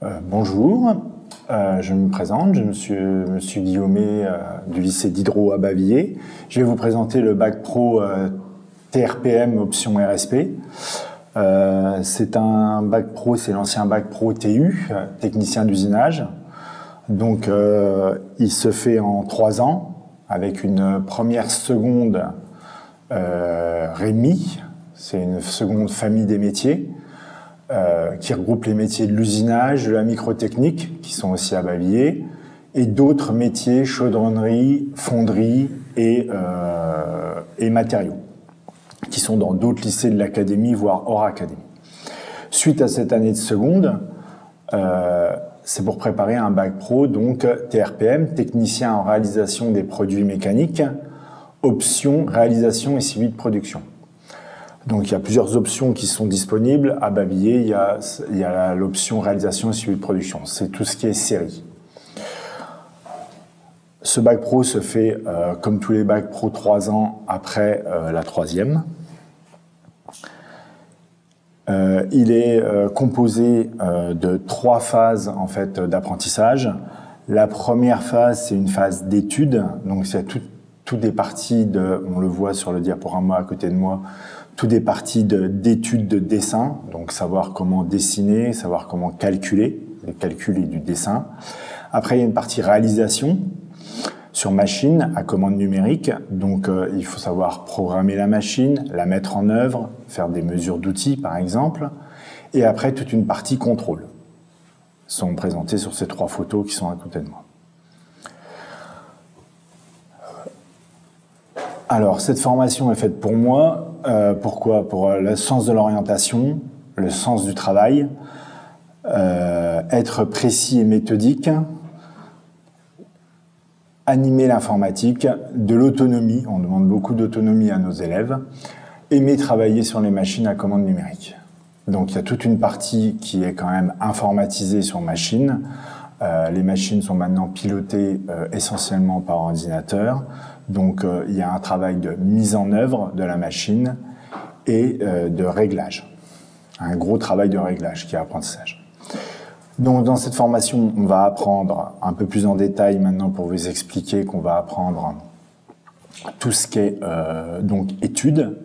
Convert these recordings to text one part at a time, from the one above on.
Bonjour, je me présente, je suis Guillaumet du lycée Diderot à Bavilliers. Je vais vous présenter le bac pro TRPM option RSP. C'est un bac pro, c'est l'ancien bac pro TU, technicien d'usinage. Donc il se fait en 3 ans avec une première seconde REMI, c'est une seconde famille des métiers. Qui regroupe les métiers de l'usinage, de la microtechnique, qui sont aussi à Bavilliers, et d'autres métiers, chaudronnerie, fonderie et matériaux, qui sont dans d'autres lycées de l'académie, voire hors académie. Suite à cette année de seconde, c'est pour préparer un bac pro, donc TRPM, technicien en réalisation des produits mécaniques, option réalisation et suivi de production. Donc il y a plusieurs options qui sont disponibles. À Bavilliers, il y a l'option réalisation et suivi de production. C'est tout ce qui est série. Ce bac pro se fait, comme tous les bacs pro, 3 ans après la 3e. Il est composé de 3 phases en fait, d'apprentissage. La première phase, c'est une phase d'études. Donc c'est tout des parties de, on le voit sur le diaporama à côté de moi, tout des parties d'études de dessin, donc savoir comment dessiner, savoir comment calculer, les calculs et du dessin. Après, il y a une partie réalisation sur machine à commande numérique, donc il faut savoir programmer la machine, la mettre en œuvre, faire des mesures d'outils par exemple, et après toute une partie contrôle. Sont présentées sur ces 3 photos qui sont à côté de moi. Alors, cette formation est faite pour moi. Pourquoi? Pour le sens de l'orientation, le sens du travail, être précis et méthodique, animer l'informatique, de l'autonomie, on demande beaucoup d'autonomie à nos élèves, aimer travailler sur les machines à commande numérique. Donc il y a toute une partie qui est quand même informatisée sur machine. Les machines sont maintenant pilotées essentiellement par ordinateur. Donc il y a un travail de mise en œuvre de la machine et de réglage. Un gros travail de réglage qui est apprentissage. Donc dans cette formation, on va apprendre un peu plus en détail maintenant pour vous expliquer qu'on va apprendre tout ce qui est donc études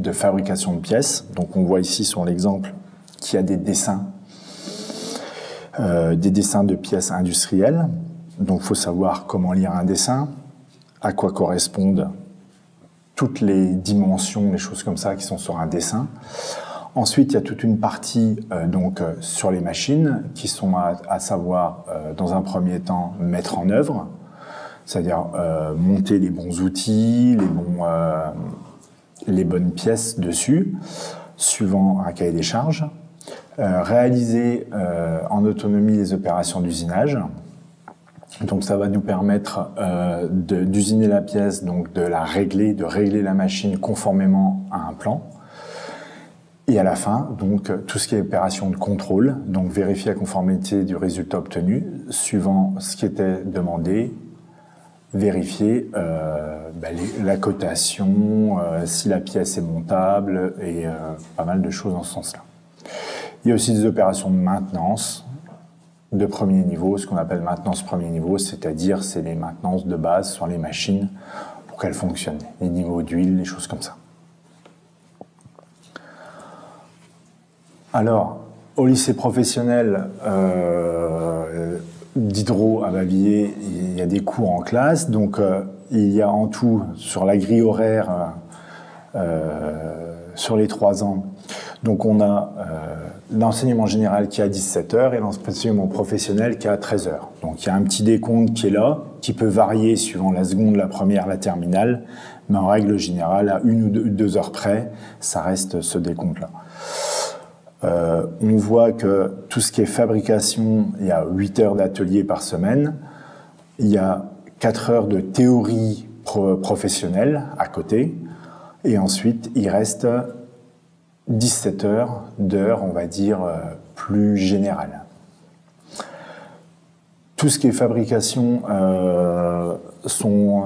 de fabrication de pièces. Donc on voit ici sur l'exemple qu'il y a des dessins de pièces industrielles. Donc il faut savoir comment lire un dessin, à quoi correspondent toutes les dimensions, les choses comme ça qui sont sur un dessin. Ensuite, il y a toute une partie sur les machines qui sont à savoir, dans un premier temps, mettre en œuvre, c'est-à-dire monter les bons outils, les bonnes pièces dessus, suivant un cahier des charges, réaliser en autonomie les opérations d'usinage. Donc ça va nous permettre d'usiner la pièce, donc de régler la machine conformément à un plan. Et à la fin, donc tout ce qui est opération de contrôle, donc vérifier la conformité du résultat obtenu, suivant ce qui était demandé, vérifier la cotation, si la pièce est montable et pas mal de choses dans ce sens-là. Il y a aussi des opérations de maintenance de premier niveau, ce qu'on appelle maintenance premier niveau, c'est-à-dire c'est les maintenances de base sur les machines pour qu'elles fonctionnent, les niveaux d'huile, les choses comme ça. Alors, au lycée professionnel Diderot à Bavilliers, il y a des cours en classe, donc il y a en tout, sur la grille horaire, sur les 3 ans, donc on a l'enseignement général qui est à 17 h et l'enseignement professionnel qui est à 13 h. Donc il y a un petit décompte qui est là, qui peut varier suivant la seconde, la première, la terminale, mais en règle générale, à 1 ou 2 heures près, ça reste ce décompte-là. On voit que tout ce qui est fabrication, il y a 8 heures d'atelier par semaine, il y a 4 heures de théorie professionnelle à côté, et ensuite il reste 17 heures d'heures, on va dire, plus générales. Tout ce qui est fabrication sont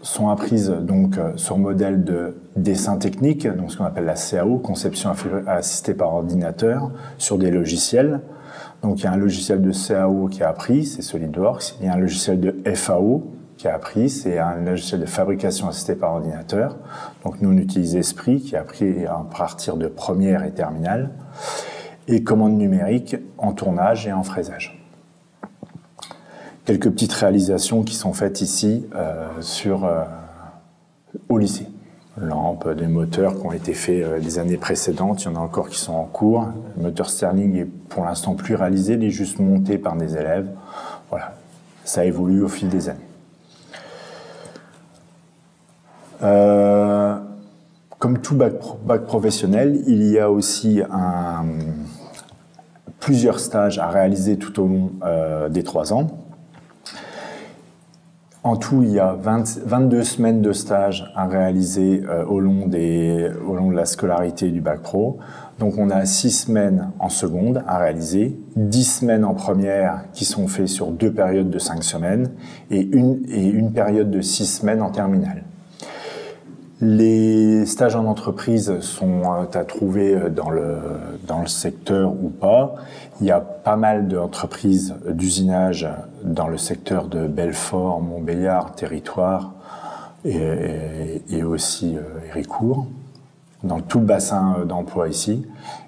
sont apprises donc sur modèle de dessin technique, donc ce qu'on appelle la CAO, conception assistée par ordinateur, sur des logiciels. Donc il y a un logiciel de CAO qui est appris, c'est SolidWorks. Il y a un logiciel de FAO qui est appris, c'est un logiciel de fabrication assistée par ordinateur. Donc nous on utilise Esprit qui est appris à partir de première et terminale. Et commande numérique en tournage et en fraisage. Quelques petites réalisations qui sont faites ici au lycée. Lampes, des moteurs qui ont été faits les années précédentes, il y en a encore qui sont en cours. Le moteur Sterling est pour l'instant plus réalisé, il est juste monté par des élèves. Voilà, ça évolue au fil des années. Comme tout bac professionnel, il y a aussi plusieurs stages à réaliser tout au long des 3 ans. En tout, il y a 22 semaines de stage à réaliser au long de la scolarité du bac pro. Donc on a 6 semaines en seconde à réaliser, 10 semaines en première qui sont faites sur 2 périodes de 5 semaines et une période de 6 semaines en terminale. Les stages en entreprise sont à trouver dans le secteur ou pas. Il y a pas mal d'entreprises d'usinage dans le secteur de Belfort, Montbéliard, Territoire et aussi Héricourt. Dans tout le bassin d'emploi ici,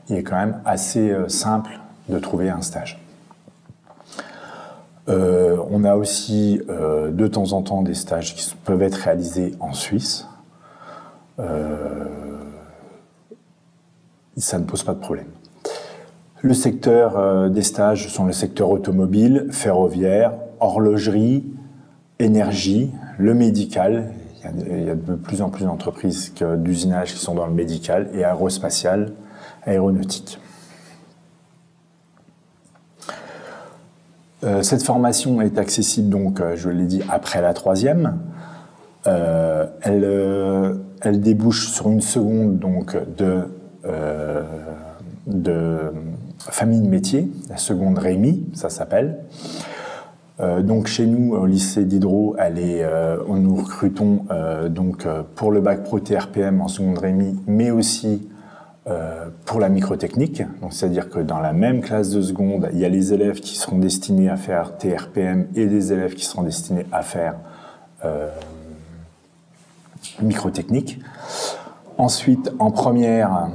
il est quand même assez simple de trouver un stage. On a aussi de temps en temps des stages qui peuvent être réalisés en Suisse. Ça ne pose pas de problème. Le secteur des stages sont le secteur automobile, ferroviaire, horlogerie, énergie, le médical. Il y a de plus en plus d'entreprises d'usinage qui sont dans le médical et aérospatial, aéronautique. Cette formation est accessible, donc, je l'ai dit, après la 3e. Elle débouche sur une seconde donc, de famille de métiers, la seconde Rémi, ça s'appelle. Donc chez nous, au lycée d'Hydro, nous recrutons donc, pour le bac pro TRPM en seconde Rémi, mais aussi pour la microtechnique. C'est-à-dire que dans la même classe de seconde, il y a les élèves qui seront destinés à faire TRPM et des élèves qui seront destinés à faire microtechnique. Ensuite, en première,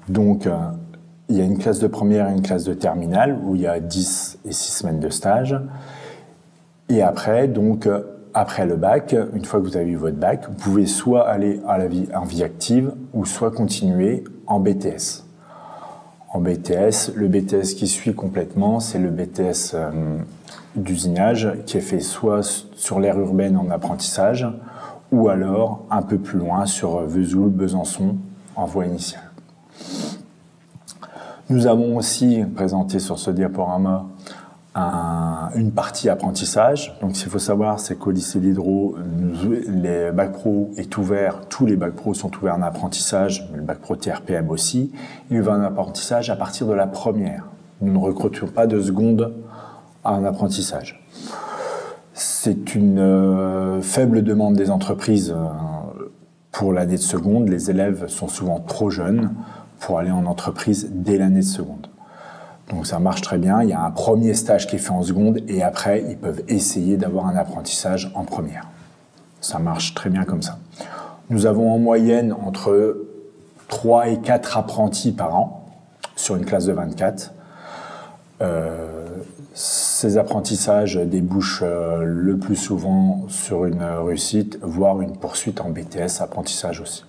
donc, il y a une classe de première et une classe de terminale où il y a 10 et 6 semaines de stage. Et après, donc, après le bac, une fois que vous avez eu votre bac, vous pouvez soit aller en vie active ou soit continuer en BTS. En BTS, le BTS qui suit complètement, c'est le BTS d'usinage qui est fait soit sur l'aire urbaine en apprentissage ou alors un peu plus loin sur Vesoul, Besançon en voie initiale. Nous avons aussi présenté sur ce diaporama une partie apprentissage. Donc, ce qu'il faut savoir, c'est qu'au lycée d'Hydro, les bacs pro est ouvert, tous les bacs pro sont ouverts en apprentissage, mais le bac pro TRPM aussi. Il est ouvert en apprentissage à partir de la première. Nous ne recrutons pas de seconde en apprentissage. C'est une faible demande des entreprises pour l'année de seconde. Les élèves sont souvent trop jeunes pour aller en entreprise dès l'année de seconde. Donc ça marche très bien. Il y a un premier stage qui est fait en seconde et après, ils peuvent essayer d'avoir un apprentissage en première. Ça marche très bien comme ça. Nous avons en moyenne entre 3 et 4 apprentis par an sur une classe de 24. Ces apprentissages débouchent le plus souvent sur une réussite, voire une poursuite en BTS apprentissage aussi.